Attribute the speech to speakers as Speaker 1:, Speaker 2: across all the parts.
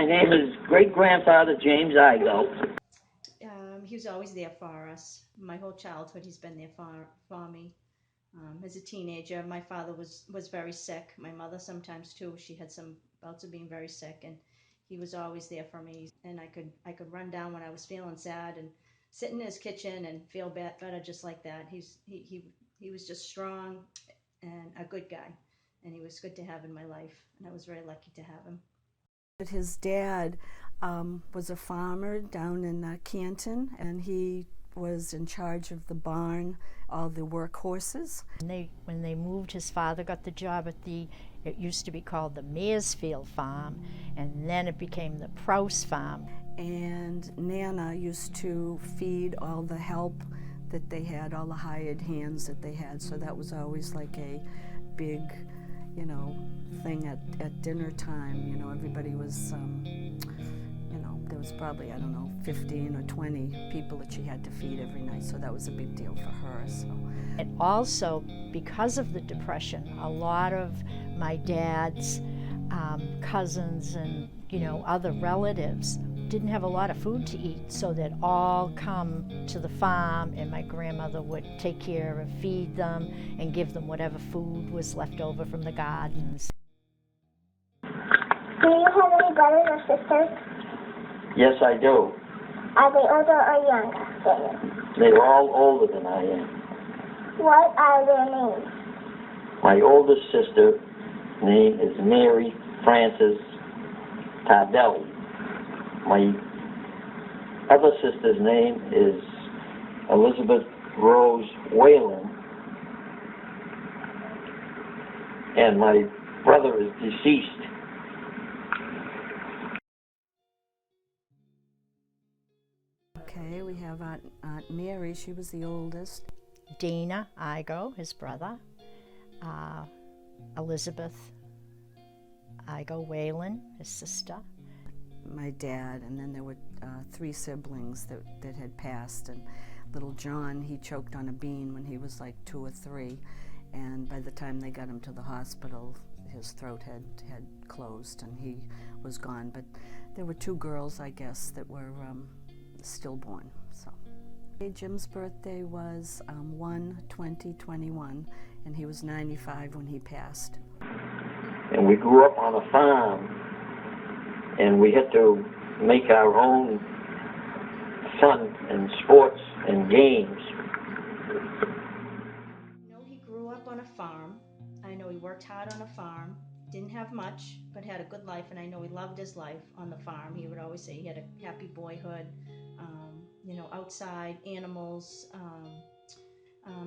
Speaker 1: name is great-grandfather James Igo.
Speaker 2: He was always there for us. My whole childhood, he's been there for me. As a teenager, my father was very sick. My mother sometimes too. She had some bouts of being very sick, and he was always there for me. And I could run down when I was feeling sad and sit in his kitchen and feel better just like that. He was just strong and a good guy, and he was good to have in my life, and I was very lucky to have him.
Speaker 3: His dad was a farmer down in Canton, and he was in charge of the barn, all the work horses.
Speaker 4: When they moved, his father got the job at it used to be called the Maresfield Farm, and then it became the Prowse Farm.
Speaker 3: And Nana used to feed all the help that they had, all the hired hands that they had, so that was always like a big, thing at dinner time. Everybody was, there was probably, 15 or 20 people that she had to feed every night, so that was a big deal for her. So.
Speaker 4: And also, because of the Depression, a lot of my dad's cousins and, other relatives didn't have a lot of food to eat, so they'd all come to the farm, and my grandmother would take care of, feed them, and give them whatever food was left over from the gardens.
Speaker 5: Do you have any brothers or sisters?
Speaker 1: Yes, I do.
Speaker 5: Are they older or younger than you?
Speaker 1: They're all older than I am.
Speaker 5: What are their names?
Speaker 1: My oldest sister name is Mary Frances Tardelli. My other sister's name is Elizabeth Rose Whalen. And my brother is deceased.
Speaker 3: Okay, we have Aunt Mary, she was the oldest.
Speaker 4: Dana Igo, his brother, Elizabeth Igo Whalen, his sister.
Speaker 3: My dad, and then there were 3 siblings that had passed, and little John, he choked on a bean when he was like 2 or 3, and by the time they got him to the hospital, his throat had closed and he was gone. But there were 2 girls, I guess, that were stillborn. So Jim's birthday was 1/20/21, and he was 95 when he passed.
Speaker 1: And we grew up on a farm, and we had to make our own fun and sports and games.
Speaker 2: He grew up on a farm. I know he worked hard on a farm. Didn't have much, but had a good life, and I know he loved his life on the farm. He would always say he had a happy boyhood, outside, animals,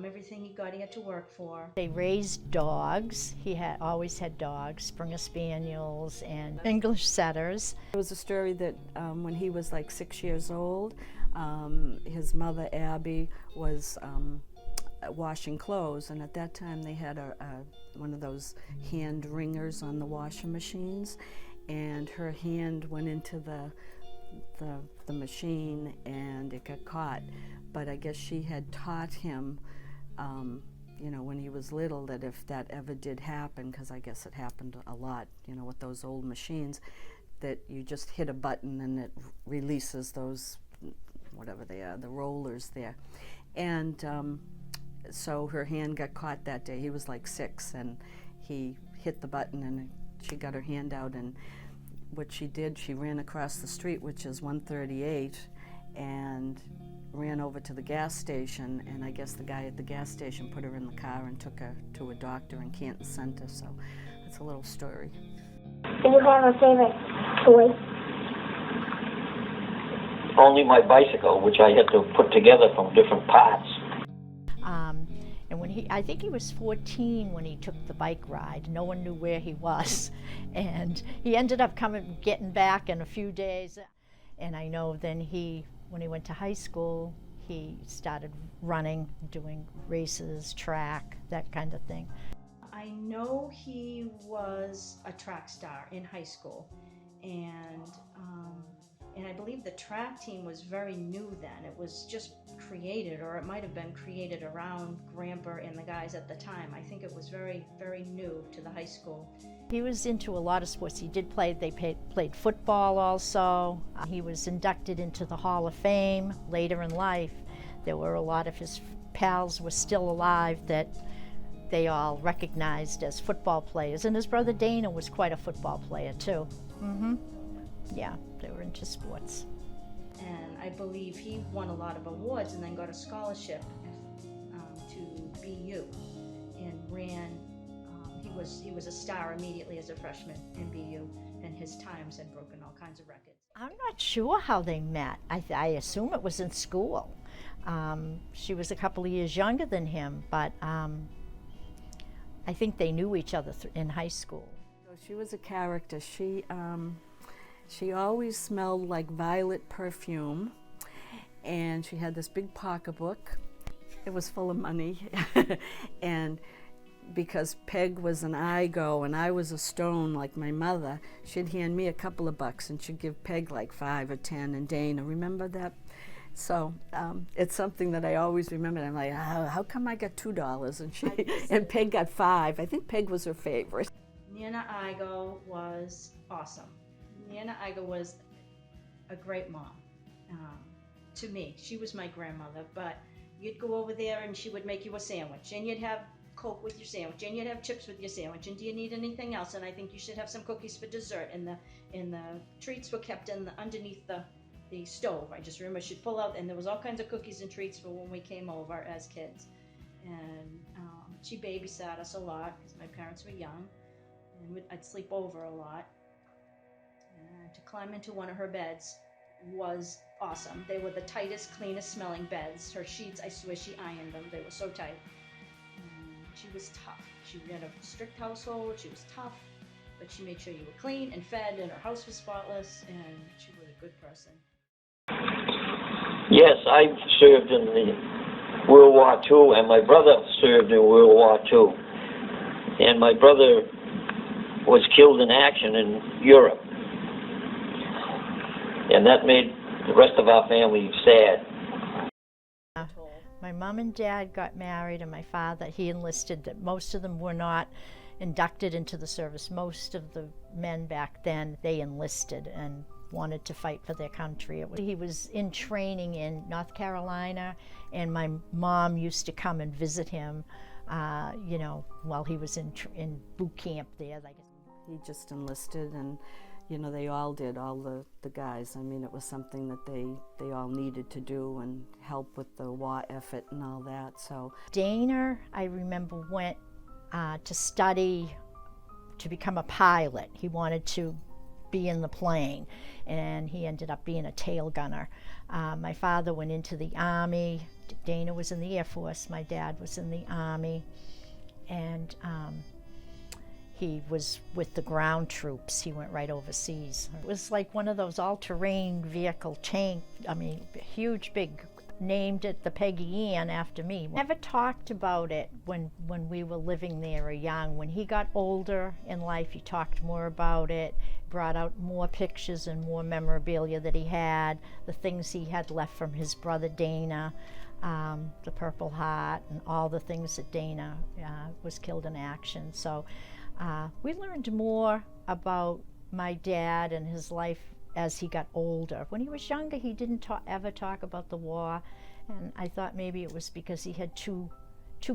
Speaker 2: everything he got, he had to work for.
Speaker 4: They raised dogs. He always had dogs, Springer Spaniels and English Setters.
Speaker 3: There was a story that when he was like 6 years old, his mother Abby was washing clothes, and at that time they had one of those hand wringers on the washing machines, and her hand went into the machine and it got caught. But I guess she had taught him, when he was little, that if that ever did happen, because I guess it happened a lot, with those old machines, that you just hit a button and it releases those, whatever they are, the rollers there. And so her hand got caught that day. He was like 6, and he hit the button and she got her hand out, and what she did, she ran across the street, which is 138, and ran over to the gas station, and I guess the guy at the gas station put her in the car and took her to a doctor in Canton Center. So that's a little story.
Speaker 5: Do you have a favorite toy?
Speaker 1: Only my bicycle, which I had to put together from different parts.
Speaker 4: And when I think he was 14 when he took the bike ride. No one knew where he was. And he ended up getting back in a few days. And I know then when he went to high school, he started running, doing races, track, that kind of thing.
Speaker 2: I know he was a track star in high school, and I believe the track team was very new then. It was just created, or it might have been created around Grandpa and the guys at the time. I think it was very, very new to the high school.
Speaker 4: He was into a lot of sports. He did play, played football also. He was inducted into the Hall of Fame later in life. There were a lot of his pals were still alive that they all recognized as football players. And his brother Dana was quite a football player too. Yeah, they were into sports.
Speaker 2: And I believe he won a lot of awards and then got a scholarship to BU and ran. He was a star immediately as a freshman in BU, and his times had broken all kinds of records.
Speaker 4: I'm not sure how they met. I assume it was in school. She was a couple of years younger than him, but I think they knew each other in high school.
Speaker 3: So she was a character. She always smelled like violet perfume, and she had this big pocketbook. It was full of money, and because Peg was an Igo and I was a Stone like my mother, she'd hand me a couple of bucks and she'd give Peg like 5 or 10, and Dana, remember that? So it's something that I always remember. I'm like, how come I got $2 and Peg got 5? I think Peg was her favorite.
Speaker 2: Nana Igo was awesome. Nana Igo was a great mom to me. She was my grandmother, but you'd go over there and she would make you a sandwich, and you'd have Coke with your sandwich, and you'd have chips with your sandwich, and do you need anything else? And I think you should have some cookies for dessert. And the treats were kept underneath the stove. I just remember she'd pull out, and there was all kinds of cookies and treats for when we came over as kids. And she babysat us a lot because my parents were young, and I'd sleep over a lot. And to climb into one of her beds was awesome. They were the tightest, cleanest smelling beds. Her sheets, I swear she ironed them. They were so tight. She was tough. She ran a strict household. She was tough, but she made sure you were clean and fed, and her house was spotless, and she was a good person.
Speaker 1: Yes, I served in the World War II, and my brother served in World War II. And my brother was killed in action in Europe. And that made the rest of our family sad.
Speaker 4: My mom and dad got married, and my father, he enlisted. That most of them were not inducted into the service. Most of the men back then, they enlisted and wanted to fight for their country. He was in training in North Carolina, and my mom used to come and visit him, while he was in boot camp there.
Speaker 3: He just enlisted, and they all did, all the guys. I mean, it was something that they all needed to do and help with the war effort and all that. So
Speaker 4: Dana, I remember, went to study to become a pilot. He wanted to be in the plane, and he ended up being a tail gunner. My father went into the Army. Dana was in the Air Force. My dad was in the Army, and he was with the ground troops. He went right overseas. It was like one of those all-terrain vehicle tank, huge, big, named it the Peggy Ann after me. Never talked about it when we were living there or young. When he got older in life, he talked more about it, brought out more pictures and more memorabilia that he had, the things he had left from his brother Dana, the Purple Heart, and all the things that Dana was killed in action. So we learned more about my dad and his life as he got older. When he was younger, he didn't ever talk about the war, and I thought maybe it was because he had two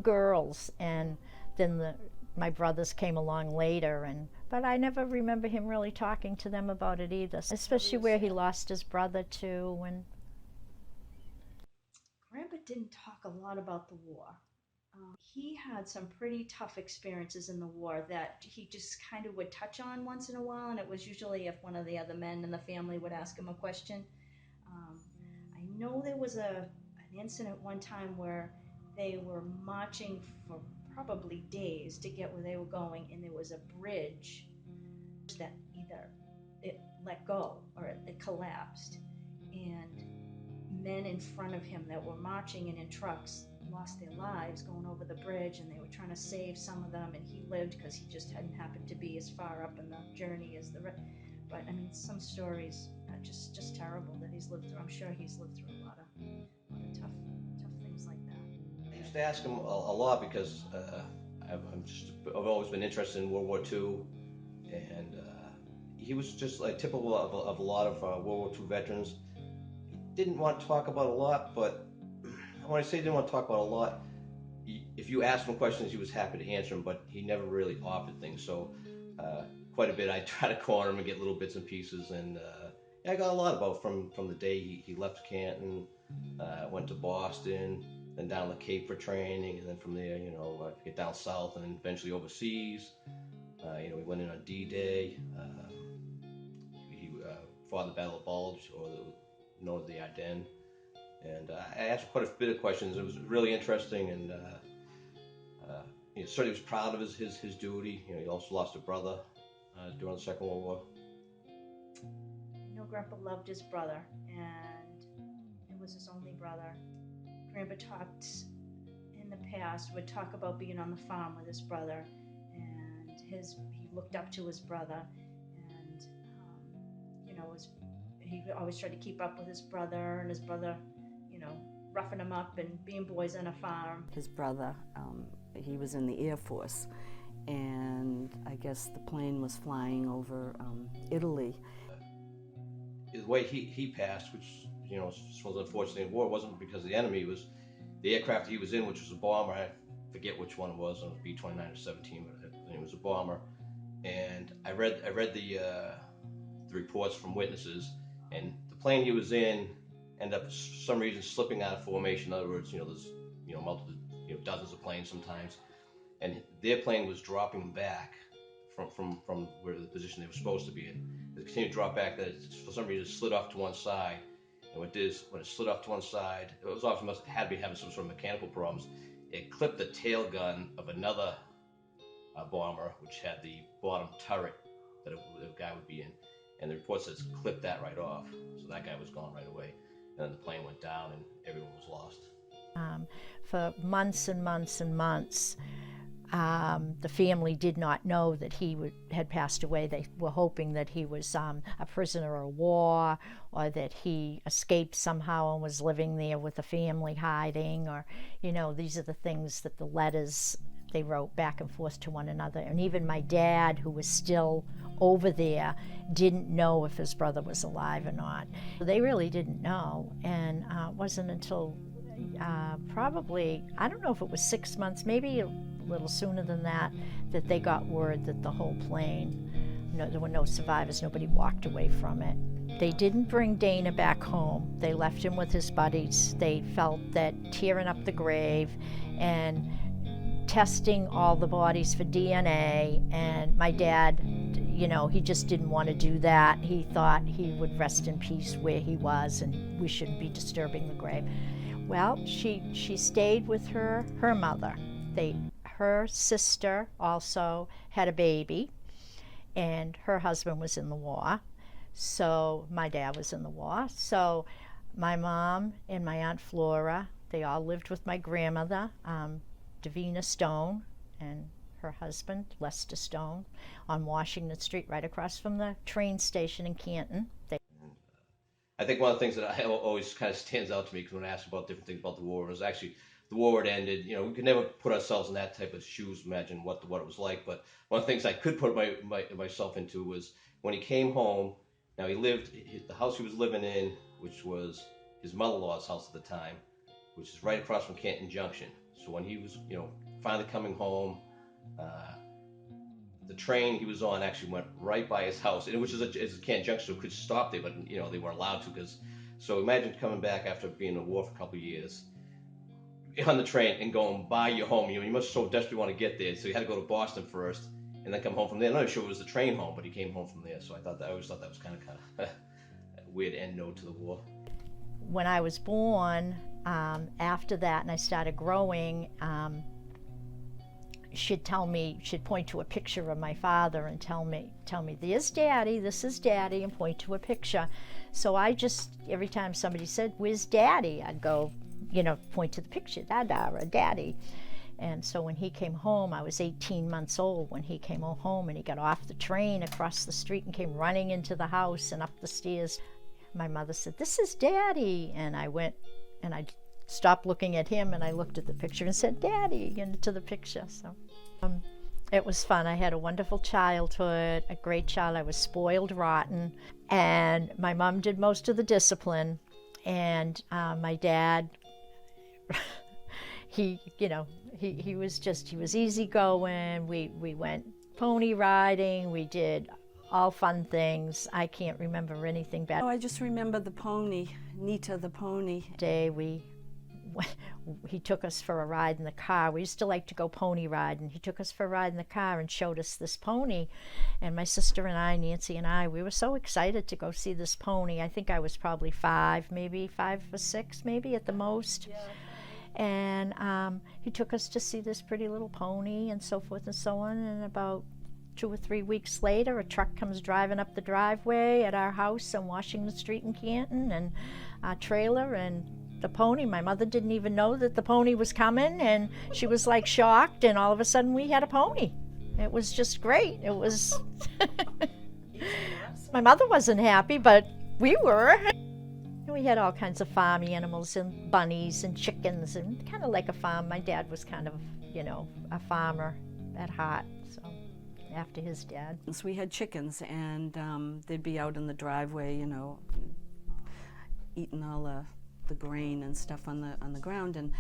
Speaker 4: girls, and then my brothers came along later, but I never remember him really talking to them about it either, especially where he lost his brother too.
Speaker 2: Grandpa didn't talk a lot about the war. He had some pretty tough experiences in the war that he just kind of would touch on once in a while, and it was usually if one of the other men in the family would ask him a question. I know there was an incident one time where they were marching for probably days to get where they were going, and there was a bridge that either it let go or it collapsed, and men in front of him that were marching and in trucks lost their lives going over the bridge, and they were trying to save some of them, and he lived because he just hadn't happened to be as far up in the journey as the rest. But some stories are just terrible. he's lived through. I'm sure he's lived through a lot of tough things like that.
Speaker 6: I used to ask him a lot because I've always been interested in World War II, and he was just like typical of a lot of World War II veterans. He didn't want to talk about a lot, but when I say didn't want to talk about a lot, if you asked him questions, he was happy to answer them, but he never really offered things. So quite a bit I try to corner him and get little bits and pieces, and I got a lot about from the day he left Canton, went to Boston, then down the Cape for training, and then from there, get down south and then eventually overseas. We went in on D-Day. He fought in the Battle of Bulge, or known as the Ardennes. And I asked him quite a bit of questions. It was really interesting, and certainly was proud of his duty. He also lost a brother during the Second World War.
Speaker 2: I know Grandpa loved his brother, and it was his only brother. Grandpa talked in the past, would talk about being on the farm with his brother, and he looked up to his brother, and he always tried to keep up with his brother, and his brother, roughing him up and being boys on a farm.
Speaker 3: His brother, he was in the Air Force, and I guess the plane was flying over Italy.
Speaker 6: The way he passed, which was unfortunately in war, wasn't because of the enemy. It was the aircraft he was in, which was a bomber. I forget which one it was. It was B-29 or 17, but it was a bomber. And I read the reports from witnesses, and the plane he was in ended up for some reason slipping out of formation. In other words, there's multiple, dozens of planes sometimes, and their plane was dropping back from where the position they were supposed to be in. It continued to drop back. That for some reason it slid off to one side, and when it slid off to one side, it was obviously had to be having some sort of mechanical problems. It clipped the tail gun of another bomber, which had the bottom turret that the guy would be in, and the report says clipped that right off. So that guy was gone right away. And then the plane went down and everyone was lost.
Speaker 4: For months and months and months, the family did not know that he had passed away. They were hoping that he was a prisoner of war, or that he escaped somehow and was living there with the family hiding, or, these are the things that the letters they wrote back and forth to one another. And even my dad, who was still over there, didn't know if his brother was alive or not. They really didn't know, and it wasn't until probably, I don't know if it was 6 months, maybe a little sooner than that they got word that the whole plane, there were no survivors, nobody walked away from it. They didn't bring Dana back home. They left him with his buddies. They felt that tearing up the grave and testing all the bodies for DNA, and my dad, he just didn't want to do that. He thought he would rest in peace where he was, and we shouldn't be disturbing the grave. Well, she stayed with her mother. Her sister also had a baby, and her husband was in the war. So my dad was in the war. So my mom and my Aunt Flora, they all lived with my grandmother, Davina Stone, and her husband, Lester Stone, on Washington Street, right across from the train station in Canton.
Speaker 6: I think one of the things that always kind of stands out to me, because when I ask about different things about the war, was actually the war had ended. We could never put ourselves in that type of shoes, imagine what it was like. But one of the things I could put myself into was when he came home. Now the house he was living in, which was his mother-in-law's house at the time, which is right across from Canton Junction. So when he was, finally coming home, the train he was on actually went right by his house, which is a Canton Junction, so it could stop there, but they weren't allowed to. So imagine coming back after being in the war for a couple of years on the train and going by your home. You must so desperately want to get there, so you had to go to Boston first and then come home from there. I'm not sure it was the train home, but he came home from there. So I always thought that was kind of a weird end note to the war.
Speaker 4: When I was born, after that, and I started growing, she'd point to a picture of my father and tell me, there's Daddy, this is Daddy, and point to a picture. So I just, every time somebody said, where's Daddy? I'd go, point to the picture, Dada or Daddy. And so when he came home, I was 18 months old when he came home, and he got off the train across the street and came running into the house and up the stairs. my mother said, "This is Daddy." And I went and I stopped looking at him and I looked at the picture and said, "Daddy," into the picture. So it was fun. I had a wonderful childhood, a great child. I was spoiled rotten. And my mom did most of the discipline. And my dad, he was easygoing. We went pony riding. We did all fun things. I can't remember anything bad.
Speaker 3: Oh, I just remember the pony, Nita the pony.
Speaker 4: Day he took us for a ride in the car. We used to like to go pony riding. He took us for a ride in the car and showed us this pony. And my sister and I, Nancy and I, we were so excited to go see this pony. I think I was probably 5 or 6 maybe at the most. Yeah. And he took us to see this pretty little pony and so forth and so on. And about 2 or 3 weeks later, a truck comes driving up the driveway at our house on Washington Street in Canton, and a trailer, and the pony, my mother didn't even know that the pony was coming, and she was like shocked, and all of a sudden we had a pony. It was just great. It was my mother wasn't happy, but we were. We had all kinds of farm animals and bunnies and chickens, and kind of like a farm. My dad was kind of, a farmer at heart, so after his dad.
Speaker 3: So we had chickens, and they'd be out in the driveway, eating all the grain and stuff on the ground. And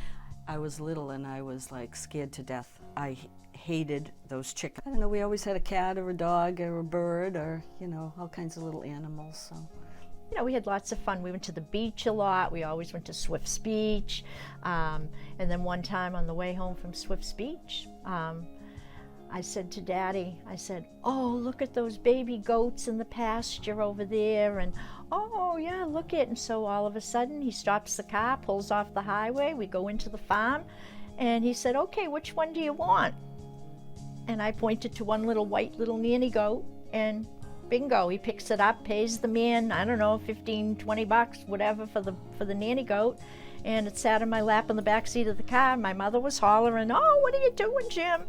Speaker 3: I was little, and I was like scared to death. I hated those chickens. I don't know. We always had a cat or a dog or a bird or all kinds of little animals. So.
Speaker 4: We had lots of fun. We went to the beach a lot. We always went to Swift's Beach. And then one time on the way home from Swift's Beach, I said to Daddy, "Oh, look at those baby goats in the pasture over there." And, "Oh, yeah, look it." And so all of a sudden he stops the car, pulls off the highway. We go into the farm. And he said, "Okay, which one do you want?" And I pointed to one little white little nanny goat, and bingo, he picks it up, pays the man, I don't know, $15-20, whatever, for the nanny goat, and it sat in my lap in the back seat of the car. My mother was hollering, "Oh, what are you doing, Jim?"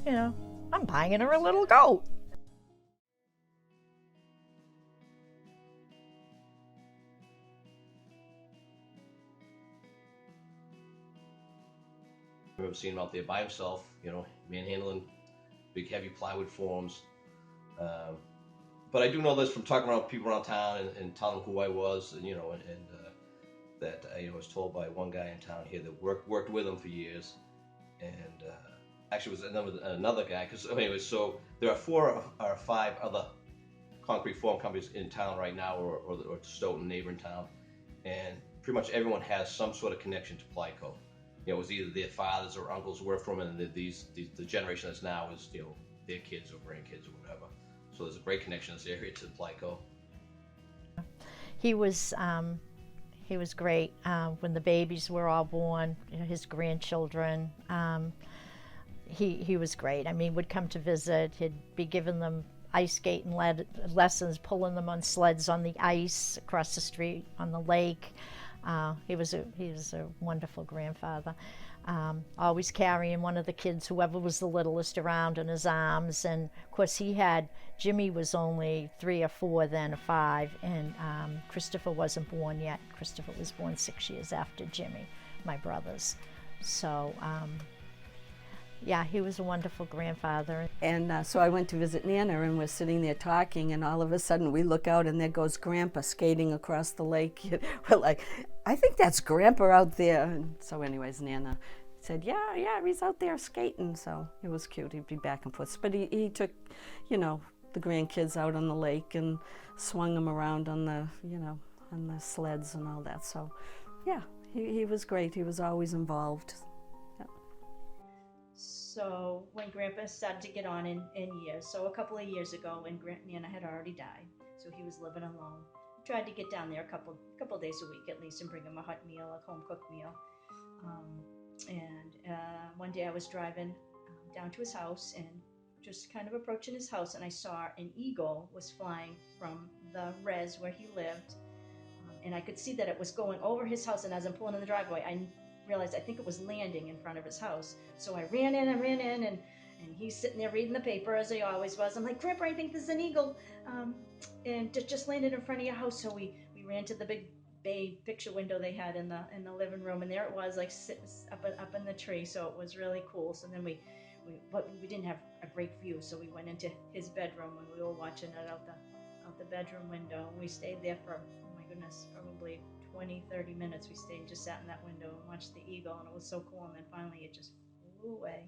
Speaker 4: I'm buying her a little goat.
Speaker 6: I remember seeing him out there by himself, manhandling big heavy plywood forms. But I do know this from talking around people around town and telling them who I was, and that I was told by one guy in town here that worked with him for years, and actually it was another guy. Because anyway, so there are 4 or 5 other concrete form companies in town right now, or Stoughton, neighboring town, and pretty much everyone has some sort of connection to Plyco. It was either their fathers or uncles worked for them, and the generation that's now is their kids or grandkids or whatever. So there's a great connection in this area to Plyco.
Speaker 4: He was great when the babies were all born. His grandchildren. He was great. I mean, would come to visit. He'd be giving them ice skating lessons, pulling them on sleds on the ice across the street on the lake. He was a wonderful grandfather. Always carrying one of the kids, whoever was the littlest, around in his arms. And of course Jimmy was only 3 or 4 then, or 5, and Christopher wasn't born yet. Christopher was born 6 years after Jimmy, my brothers. So yeah, he was a wonderful grandfather.
Speaker 3: And so I went to visit Nana, and we're sitting there talking, and all of a sudden we look out, and there goes Grandpa skating across the lake. We're like, "I think that's Grandpa out there." And so anyways, Nana said, yeah, he's out there skating. So it was cute. He'd be back and forth. But he took, the grandkids out on the lake and swung them around on the sleds and all that. So yeah, he was great. He was always involved.
Speaker 2: So when Grandpa started to get on in years, so a couple of years ago when Nana had already died, so he was living alone. Tried to get down there a couple days a week at least and bring him a hot meal, a home cooked meal. And one day I was driving down to his house and just kind of approaching his house, and I saw an eagle was flying from the res where he lived, and I could see that it was going over his house. And as I'm pulling in the driveway, I realized I think it was landing in front of his house. So I ran in, and he's sitting there reading the paper as he always was. I'm like, "Grandpa, I think there's an eagle, and just landed in front of your house." So we ran to the big bay picture window they had in the living room, and there it was, like up in the tree. So it was really cool. So then but we didn't have a great view, so we went into his bedroom and we were watching it out the bedroom window. And we stayed there for, oh my goodness, probably 20-30 minutes. We stayed and just sat in that window and watched the eagle, and it was so cool. And then finally it just flew away.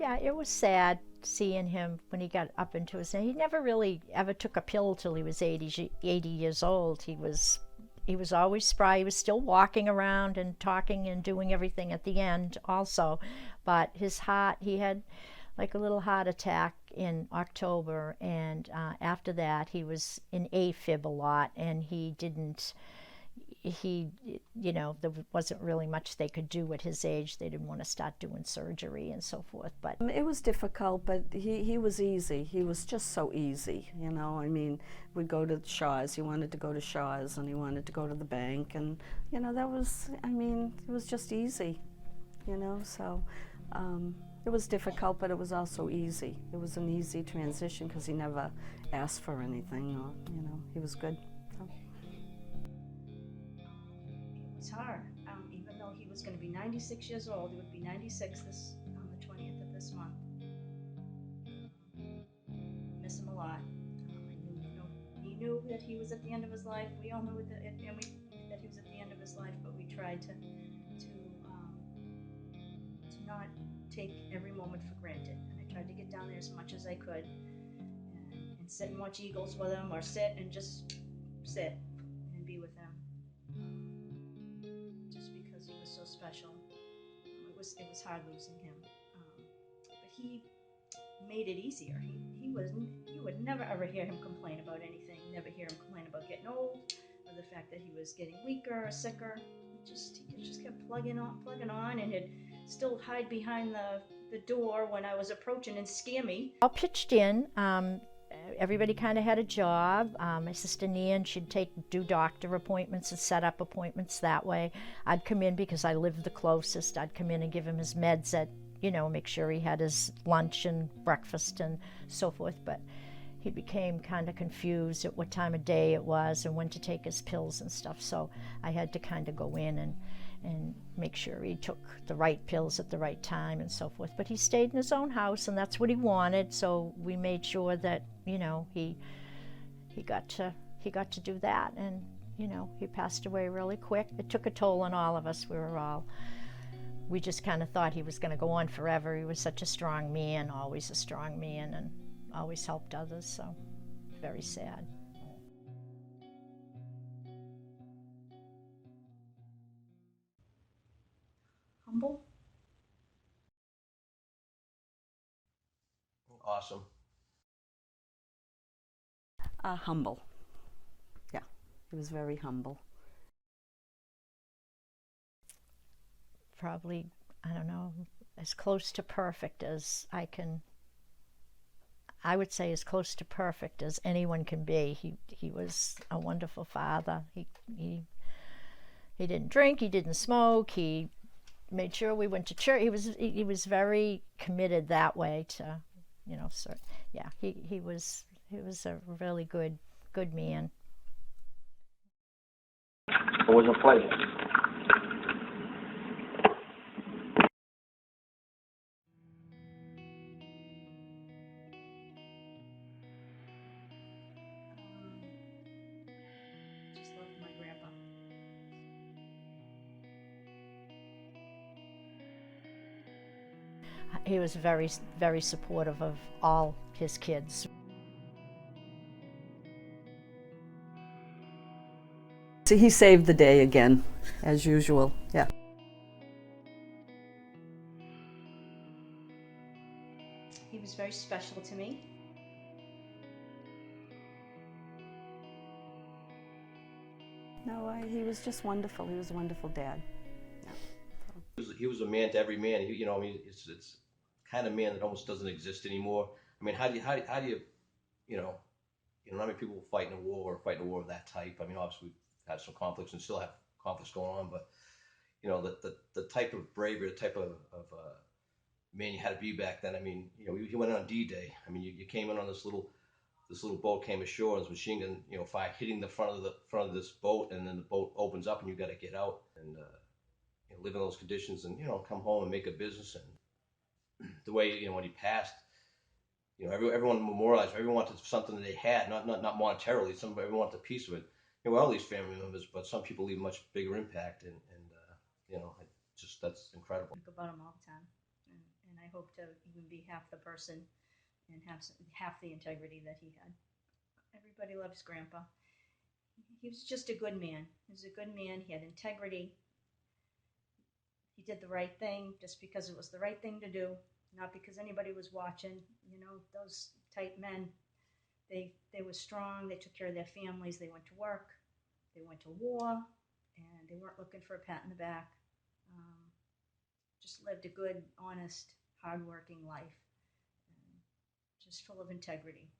Speaker 4: Yeah, it was sad seeing him when he got up into his. He never really ever took a pill till he was 80 years old. He was always spry. He was still walking around and talking and doing everything at the end also. But his heart, he had like a little heart attack in October, and after that he was in AFib a lot, and there wasn't really much they could do at his age. They didn't want to start doing surgery and so forth. But
Speaker 3: it was difficult, but he was easy. He was just so easy, you know. I mean, we'd go to Shaw's. He wanted to go to Shaw's, and he wanted to go to the bank, and you know, that was, I mean, it was just easy, you know. So it was difficult, but it was also easy. It was an easy transition because he never asked for anything, or you know, he was good. So.
Speaker 2: It was hard. Even though he was going to be 96 years old, he would be 96 on the 20th of this month. Miss him a lot. He knew that he was at the end of his life. We all knew that he was at the end of his life, but we tried to not take every moment for granted. And I tried to get down there as much as I could, and sit and watch eagles with him, or sit and just sit and be with him. He was so special. It was hard losing him, but he made it easier. You would never ever hear him complain about anything. Never hear him complain about getting old, or the fact that he was getting weaker or sicker. He just kept plugging on, and he'd still hide behind the door when I was approaching and scare me.
Speaker 4: All pitched in. Everybody kind of had a job. My sister Nan, she'd do doctor appointments and set up appointments that way. I'd come in because I lived the closest. I'd come in and give him his meds make sure he had his lunch and breakfast and so forth. But he became kind of confused at what time of day it was and when to take his pills and stuff. So I had to kind of go in and make sure he took the right pills at the right time and so forth. But he stayed in his own house, and that's what he wanted. So we made sure that he got to do that, and he passed away really quick. It took a toll on all of us. We just kind of thought he was going to go on forever. He was such a strong man, always a strong man, and always helped others. So very sad.
Speaker 2: Humble.
Speaker 6: Awesome.
Speaker 3: Humble. Yeah, he was very humble.
Speaker 4: Probably, I don't know, as close to perfect as I would say as close to perfect as anyone can be. He was a wonderful father. He didn't drink, he didn't smoke, he made sure we went to church. He was very committed that way to, so yeah, he was a really good man.
Speaker 1: It was a pleasure.
Speaker 2: Just loved my grandpa.
Speaker 4: He was very, very supportive of all his kids.
Speaker 3: So he saved the day again, as usual. Yeah.
Speaker 2: He was very special to me.
Speaker 3: No, he was just wonderful. He was a wonderful dad. Yeah.
Speaker 6: He was a man to every man. It's kind of man that almost doesn't exist anymore. I mean, how do you not many people fighting a war of that type. I mean, obviously we've had some conflicts and still have conflicts going on, but the type of bravery, the type of man you had to be back then. I mean, he went on D-Day. I mean, you came in on this little this little boat came ashore, and this machine gun, fire hitting the front of this boat, and then the boat opens up, and you got to get out and live in those conditions, and come home and make a business. And the way when he passed, everyone memorialized. Everyone wanted something that they had, not monetarily. Everyone wanted a piece of it. All these family members, but some people leave a much bigger impact, and that's incredible.
Speaker 2: Think about him all the time, and I hope to even be half the person and have half the integrity that he had. Everybody loves Grandpa. He was just a good man. He was a good man. He had integrity. He did the right thing just because it was the right thing to do, not because anybody was watching. Those type men, they were strong. They took care of their families. They went to work. They went to war, and they weren't looking for a pat in the back. Just lived a good, honest, hardworking life, just full of integrity.